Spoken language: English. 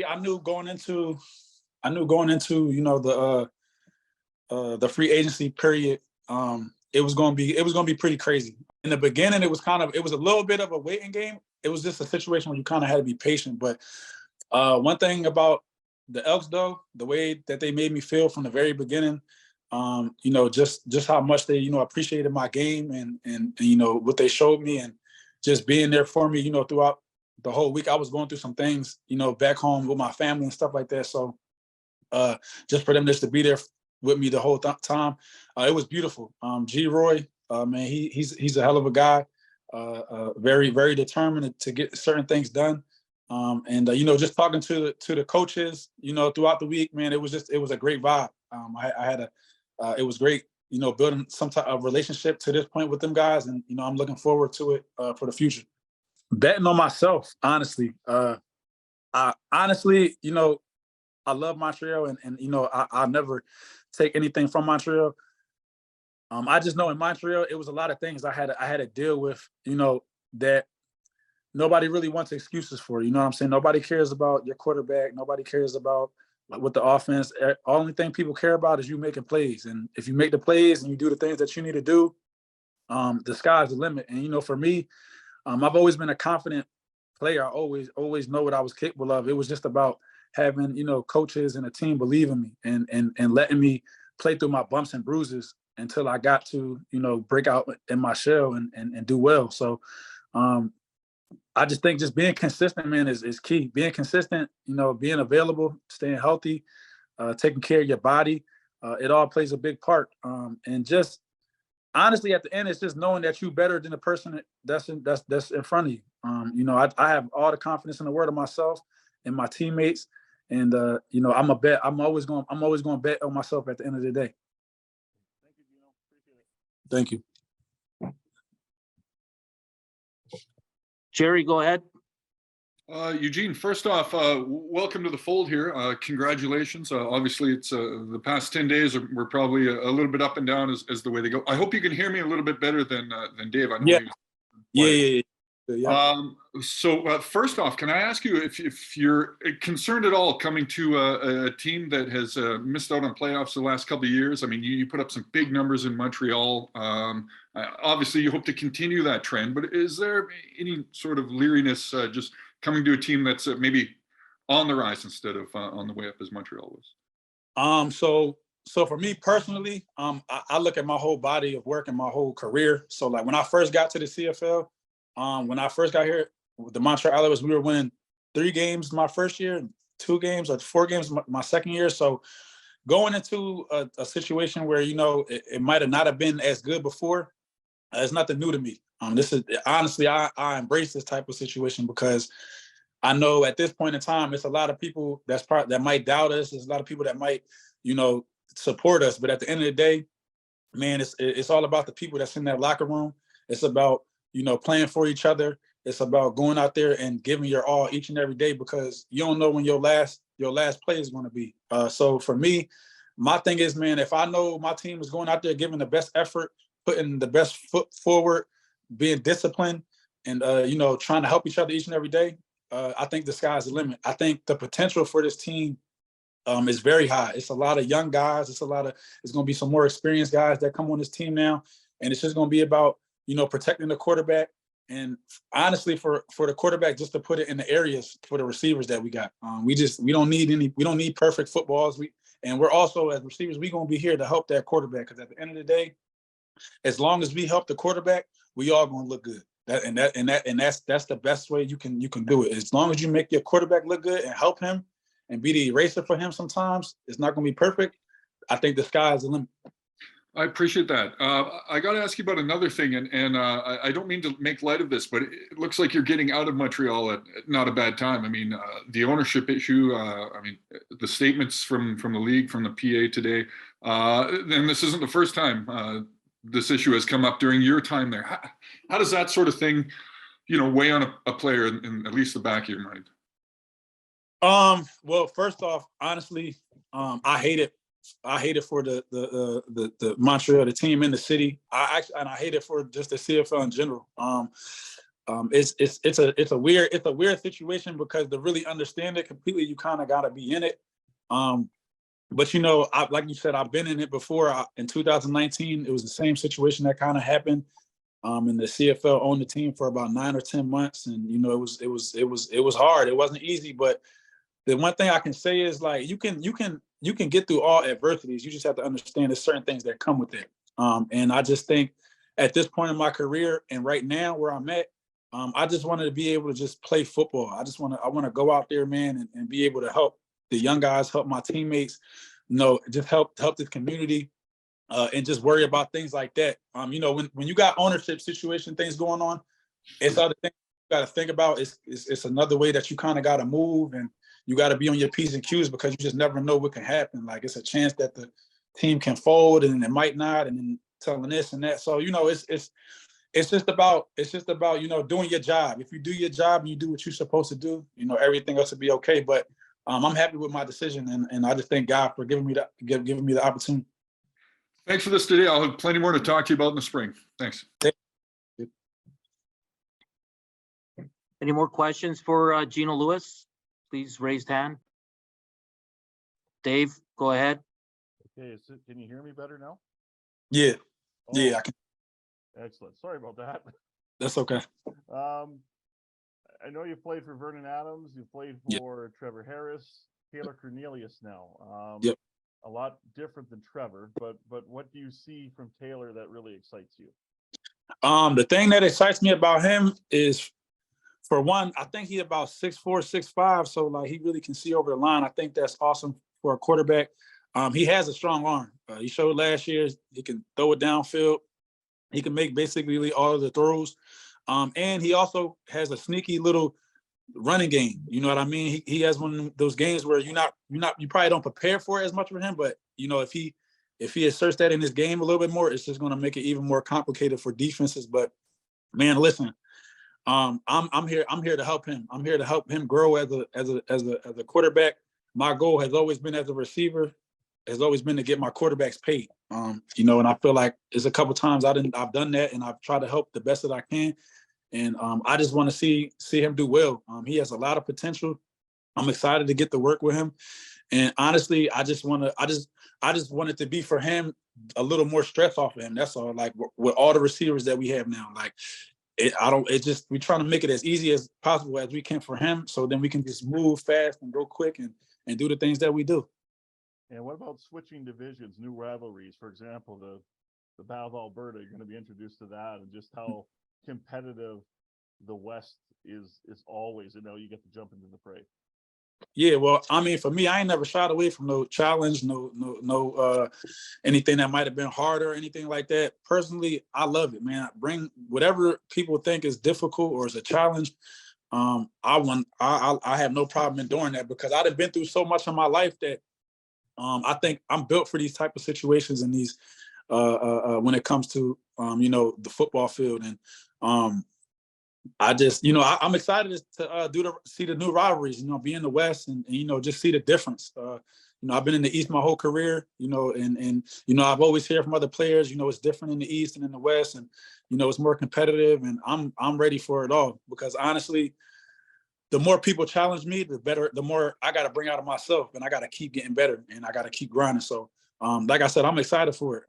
honestly, I knew going into the free agency period, it was going to be pretty crazy. In the beginning, it was a little bit of a waiting game. It was just a situation where you kind of had to be patient. But one thing about the Elks, though, the way that they made me feel from the very beginning, just how much they, appreciated my game and what they showed me and just being there for me, throughout the whole week. I was going through some things, back home with my family and stuff like that. So just for them just to be there with me the whole time, it was beautiful. Geroy, man, he's a hell of a guy, very, very determined to get certain things done. Just talking to the coaches, throughout the week, man, it was a great vibe. It was great, building some type of relationship to this point with them guys. And, I'm looking forward to it for the future. Betting on myself, honestly. I love Montreal and I'll never take anything from Montreal. I just know in Montreal, it was a lot of things I had to deal with, that nobody really wants excuses for. You know what I'm saying? Nobody cares about your quarterback. Nobody cares about what the offense. Only thing people care about is you making plays. And if you make the plays and you do the things that you need to do, the sky's the limit. And, for me, I've always been a confident player. I always know what I was capable of. It was just about having, coaches and a team believe in me and letting me play through my bumps and bruises until I got to, break out in my shell and do well. So I just think just being consistent, man, is key. Being consistent, being available, staying healthy, taking care of your body, it all plays a big part. And just honestly, at the end, it's just knowing that you're better than the person that's in front of you. I have all the confidence in the world of myself and my teammates. And I'm always going to bet on myself at the end of the day. Thank you, Gino. Appreciate it. Thank you. Jerry, go ahead. Eugene, first off, welcome to the fold here. Congratulations. Obviously, it's the past 10 days were probably a little bit up and down as the way they go. I hope you can hear me a little bit better than Dave. I know. Yeah. So first off, can I ask you if you're concerned at all coming to a team that has missed out on playoffs the last couple of years? I mean, you put up some big numbers in Montreal. Obviously, you hope to continue that trend, but is there any sort of leeriness just coming to a team that's maybe on the rise instead of on the way up as Montreal was? So for me personally, I look at my whole body of work and my whole career. So like when I first got to the CFL, when I first got here with the Montreal Alouettes, we were winning 3 games my first year, 2 games or 4 games my second year. So going into a situation where, it might have not have been as good before, it's nothing new to me. This is honestly, I embrace this type of situation because I know at this point in time, it's a lot of people that might doubt us. There's a lot of people that might, support us. But at the end of the day, man, it's all about the people that's in that locker room. It's about, playing for each other. It's about going out there and giving your all each and every day because you don't know when your last play is going to be. So for me, my thing is, man, if I know my team is going out there giving the best effort, putting the best foot forward, being disciplined, and trying to help each other each and every day, I think the sky's the limit. I think the potential for this team is very high. It's a lot of young guys. It's going to be some more experienced guys that come on this team now, and it's just going to be about protecting the quarterback. And honestly, for the quarterback, just to put it in the areas for the receivers that we got. We don't need perfect footballs. We're also, as receivers, we're going to be here to help that quarterback because at the end of the day, as long as we help the quarterback, we all going to look good. That's the best way you can do it. As long as you make your quarterback look good and help him and be the eraser for him sometimes, it's not going to be perfect. I think the sky is the limit. I appreciate that. I got to ask you about another thing, and I don't mean to make light of this, but it looks like you're getting out of Montreal at not a bad time. I mean, the ownership issue, the statements from the league, from the PA today, and this isn't the first time this issue has come up during your time there. How does that sort of thing, weigh on a player in at least the back of your mind? Well, first off, honestly, I hate it. I hate it for the Montreal, the team in the city. I hate it for just the CFL in general. it's a weird situation because to really understand it completely, you kind of got to be in it. But like you said, I've been in it before. In 2019, it was the same situation that kind of happened. And the CFL owned the team for about 9 or 10 months, and it was hard. It wasn't easy, but the one thing I can say is like you can get through all adversities. You just have to understand there's certain things that come with it. And I just think at this point in my career and right now where I'm at, I just wanted to be able to just play football. I want to go out there, man, and be able to help the young guys, help my teammates, just help the community, and just worry about things like that. When you got ownership situation things going on, it's other things you got to think about. It's another way that you kind of got to move, and you got to be on your P's and Q's because you just never know what can happen. Like it's a chance that the team can fold and it might not, and then telling this and that. So it's just about doing your job. If you do your job and you do what you're supposed to do, everything else will be okay. But I'm happy with my decision, and I just thank God for giving me the opportunity. Thanks for this today. I'll have plenty more to talk to you about in the spring. Thanks. Any more questions for Gino Lewis? Please raise hand. Dave, go ahead. Okay, can you hear me better now? Yeah. Oh, Yeah, I can. Excellent. Sorry about that. That's okay. I know you played for Vernon Adams. You played for Trevor Harris, Taylor Cornelius now. Yep. A lot different than Trevor, but what do you see from Taylor that really excites you? The thing that excites me about him is, for one, I think he's about 6'4", 6'5", so like he really can see over the line. I think that's awesome for a quarterback. He has a strong arm. He showed last year he can throw it downfield. He can make basically all of the throws. And he also has a sneaky little running game. You know what I mean? He has one of those games where you probably don't prepare for it as much for him, but if he asserts that in his game a little bit more, it's just going to make it even more complicated for defenses. But man, listen, I'm here to help him. I'm here to help him grow as a quarterback. My goal has always been as a receiver, has always been to get my quarterbacks paid. And I feel like there's a couple times I've done that, and I've tried to help the best that I can. And I just want to see him do well. He has a lot of potential. I'm excited to get to work with him. And honestly, I just want it to be for him a little more stress off of him. That's all. Like with all the receivers that we have now, like we're trying to make it as easy as possible as we can for him, so then we can just move fast and go quick and do the things that we do. And what about switching divisions, new rivalries? For example, the Battle of Alberta, you're going to be introduced to that, and just how competitive the West is always. You get to jump into the fray. Yeah, well, I mean, for me, I ain't never shied away from no challenge, no anything that might have been harder or anything like that. Personally, I love it, man. Bring whatever people think is difficult or is a challenge. I have no problem in doing that because I've been through so much in my life that I think I'm built for these type of situations and these when it comes to the football field. And I just I'm excited to see the new rivalries, be in the West and just see the difference. I've been in the East my whole career, and I've always heard from other players, it's different in the East and in the West, and it's more competitive, and I'm ready for it all because honestly, the more people challenge me, the more I got to bring out of myself, and I got to keep getting better, and I got to keep grinding. So, like I said, I'm excited for it.